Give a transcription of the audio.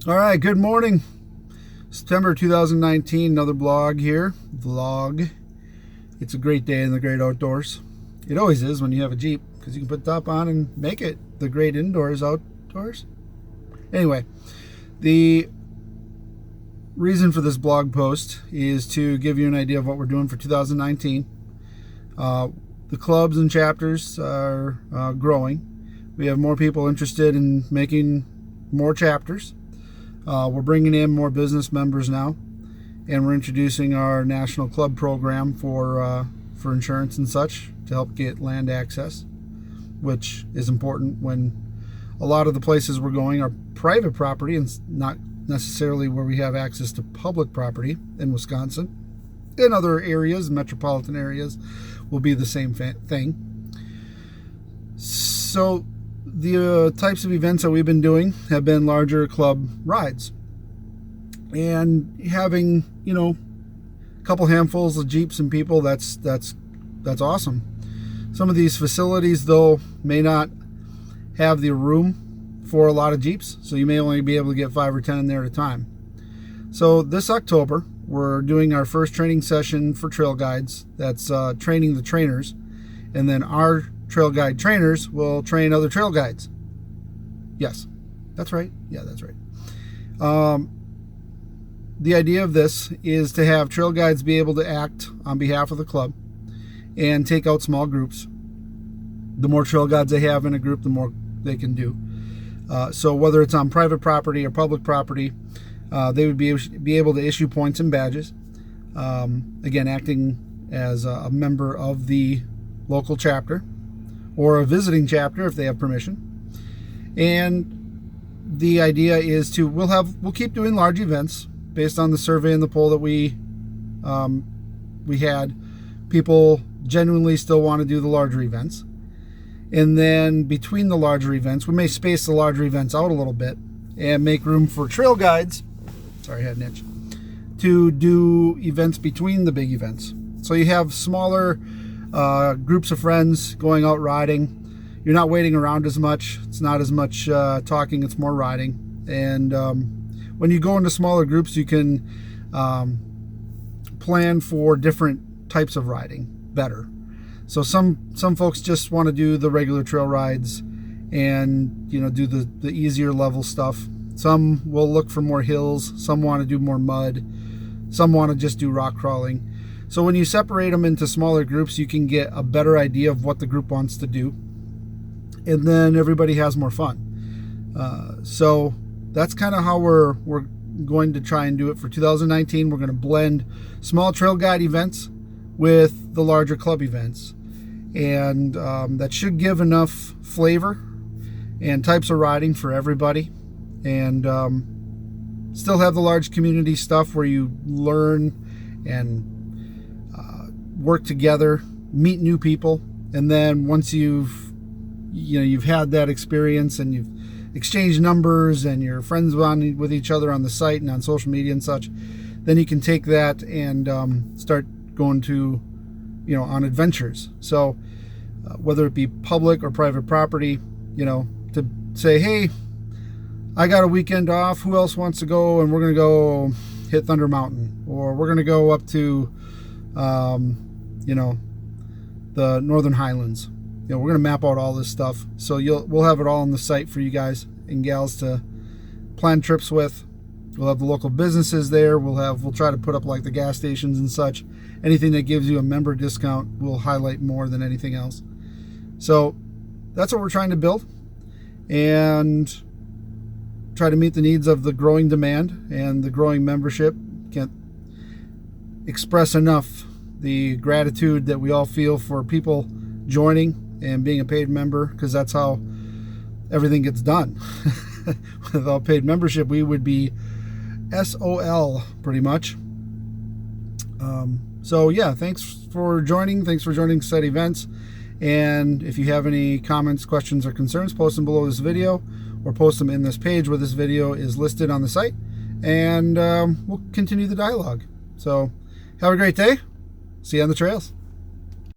All right, good morning. September 2019, another vlog. It's a great day in the great outdoors. It always is when you have a Jeep, because you can put the top on and make it the great indoors outdoors. Anyway, the reason for this blog post is to give you an idea of what we're doing for 2019. The clubs and chapters are growing. We have more people interested in making more chapters. We're bringing in more business members now, and we're introducing our national club program for insurance and such to help get land access, which is important when a lot of the places we're going are private property and not necessarily where we have access to public property in Wisconsin. In other areas, metropolitan areas, will be the same thing. So the types of events that we've been doing have been larger club rides, and having a couple handfuls of Jeeps and people, that's awesome. Some of these facilities though may not have the room for a lot of Jeeps, so you may only be able to get 5 or 10 in there at a time. So this October we're doing our first training session for trail guides. That's training the trainers, and then our trail guide trainers will train other trail guides. Yes, that's right. Yeah, that's right. The idea of this is to have trail guides be able to act on behalf of the club and take out small groups. The more trail guides they have in a group, the more they can do. So whether it's on private property or public property, they would be able to issue points and badges. Again, acting as a member of the local chapter, or a visiting chapter if they have permission. And the idea is we'll keep doing large events based on the survey and the poll that we had. People genuinely still want to do the larger events, and then between the larger events we may space the larger events out a little bit and make room for trail guides, sorry I had an itch, to do events between the big events. So you have smaller groups of friends going out riding. You're not waiting around as much. It's not as much talking, it's more riding. And when you go into smaller groups, you can plan for different types of riding better. So some folks just want to do the regular trail rides and do the easier level stuff. Some will look for more hills, some want to do more mud, some want to just do rock crawling. So when you separate them into smaller groups, you can get a better idea of what the group wants to do, and then everybody has more fun. So that's kind of how we're going to try and do it for 2019. We're going to blend small trail guide events with the larger club events, and that should give enough flavor and types of riding for everybody, and still have the large community stuff where you learn and work together, meet new people, and then once you've had that experience and you've exchanged numbers and you're friends with each other on the site and on social media and such, then you can take that and start going to on adventures. So whether it be public or private property, to say, hey, I got a weekend off, who else wants to go, and we're going to go hit Thunder Mountain, or we're going to go up to the Northern Highlands. We're going to map out all this stuff, so we'll have it all on the site for you guys and gals to plan trips with. We'll have the local businesses there. We'll try to put up like the gas stations and such. Anything that gives you a member discount we'll highlight more than anything else. So that's what we're trying to build, and try to meet the needs of the growing demand and the growing membership. Can't express enough the gratitude that we all feel for people joining and being a paid member, because that's how everything gets done. Without paid membership, we would be SOL pretty much. So yeah, thanks for joining said events, and if you have any comments, questions, or concerns, post them below this video, or post them in this page where this video is listed on the site, and we'll continue the dialogue. So have a great day. See you on the trails.